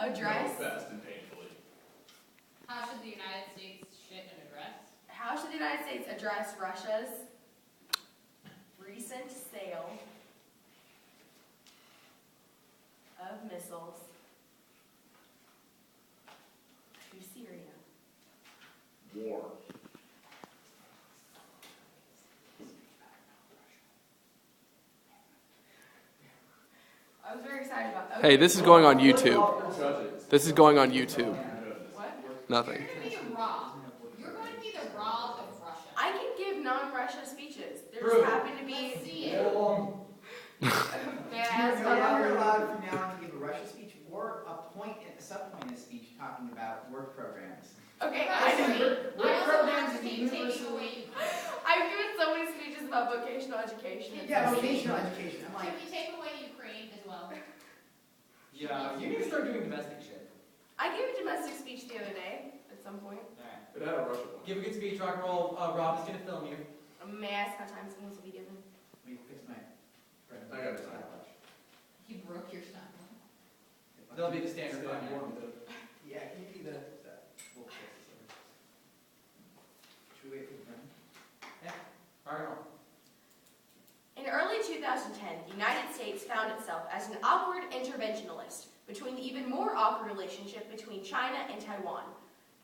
address. Fast and painfully. How should the United States address Russia's recent sale of missiles to Syria? War. I was very excited about that. Hey, this is going on YouTube. Judges. This is going on YouTube. What? Nothing. You're going to be the Rob. You're going to be the Rob of Russia. I can give non-Russia speeches. There Prove just it. happen to be. Let's see it. May I ask You're no longer what? allowed from now on to give a Russia speech or a sub-point in a speech talking about work programs. Okay, I Work also programs want to is take universal. away. I've given so many speeches about vocational education. Yeah, vocational education. I'm Can like, we take away Ukraine as well? Yeah, you need to start doing domestic shit. I gave a domestic speech the other day at some point. Alright. It had a Russia one. Give a good speech, rock and roll. Rob is gonna film you. May I ask how time signals will be given? let me fix my. I got time. You broke your stopwatch. That'll be the standard Stand time. warm, though. Yeah, can you be the? Should we wait for the friend? Rock and roll. In early 2010, the United States found itself as an awkward interventionalist between the even more awkward relationship between China and Taiwan,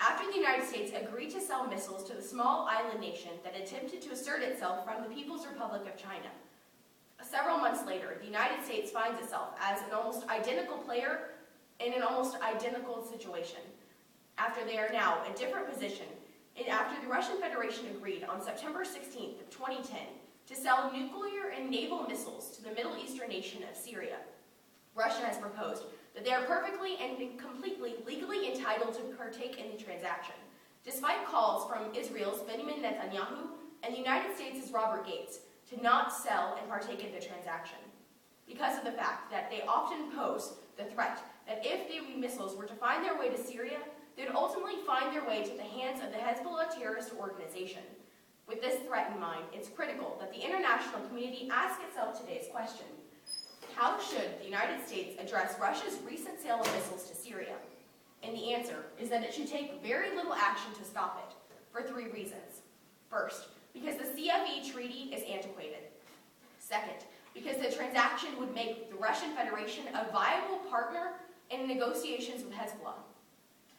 after the United States agreed to sell missiles to the small island nation that attempted to assert itself from the People's Republic of China. Several months later, the United States finds itself as an almost identical player in an almost identical situation. After they are now in a different position, and after the Russian Federation agreed on September 16th of 2010 to sell nuclear and naval missiles to the Middle Eastern nation of Syria, Russia has proposed that they are perfectly and completely legally entitled to partake in the transaction, despite calls from Israel's Benjamin Netanyahu and the United States' Robert Gates to not sell and partake in the transaction, because of the fact that they often pose the threat that if the missiles were to find their way to Syria, they would ultimately find their way to the hands of the Hezbollah terrorist organization. With this threat in mind, it's critical that the international community ask itself today's question: how should the United States address Russia's recent sale of missiles to Syria? And the answer is that it should take very little action to stop it, for three reasons. First, because the CFE treaty is antiquated. Second, because the transaction would make the Russian Federation a viable partner in negotiations with Hezbollah.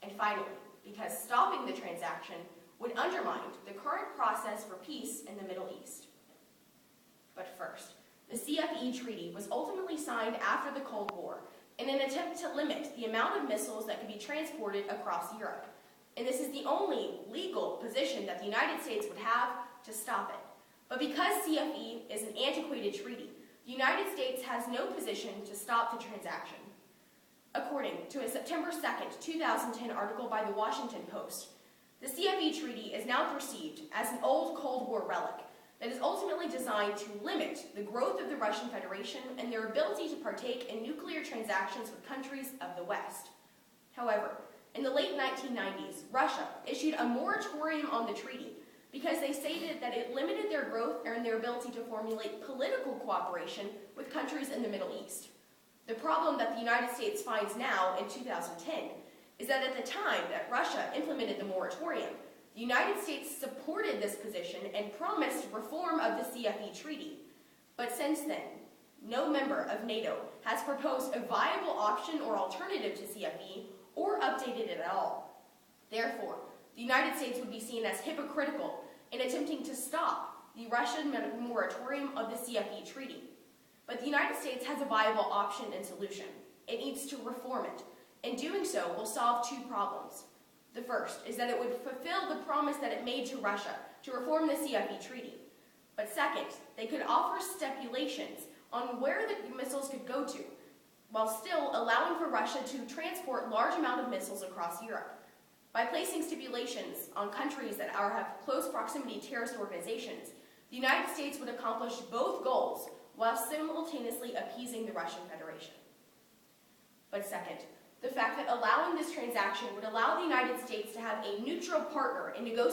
And finally, because stopping the transaction would undermine the current process for peace in the Middle East. But first, the CFE treaty was ultimately signed after the Cold War in an attempt to limit the amount of missiles that could be transported across Europe. And this is the only legal position that the United States would have to stop it. But because CFE is an antiquated treaty, the United States has no position to stop the transaction. According to a September 2nd, 2010 article by the Washington Post, the CFE treaty is now perceived as an old Cold War relic that is ultimately designed to limit the growth of the Russian Federation and their ability to partake in nuclear transactions with countries of the West. However, in the late 1990s, Russia issued a moratorium on the treaty because they stated that it limited their growth and their ability to formulate political cooperation with countries in the Middle East. The problem that the United States finds now in 2010 is that at the time that Russia implemented the moratorium, the United States supported this position and promised reform of the CFE treaty. But since then, no member of NATO has proposed a viable option or alternative to CFE or updated it at all. Therefore, the United States would be seen as hypocritical in attempting to stop the Russian moratorium of the CFE treaty. But the United States has a viable option and solution. It needs to reform it. And doing so will solve two problems. The first is that it would fulfill the promise that it made to Russia to reform the CFE treaty. But second, they could offer stipulations on where the missiles could go to, while still allowing for Russia to transport large amounts of missiles across Europe. By placing stipulations on countries that have close proximity to terrorist organizations, the United States would accomplish both goals while simultaneously appeasing the Russian Federation. But second, the fact that allowing this transaction would allow the United States to have a neutral partner in negotiating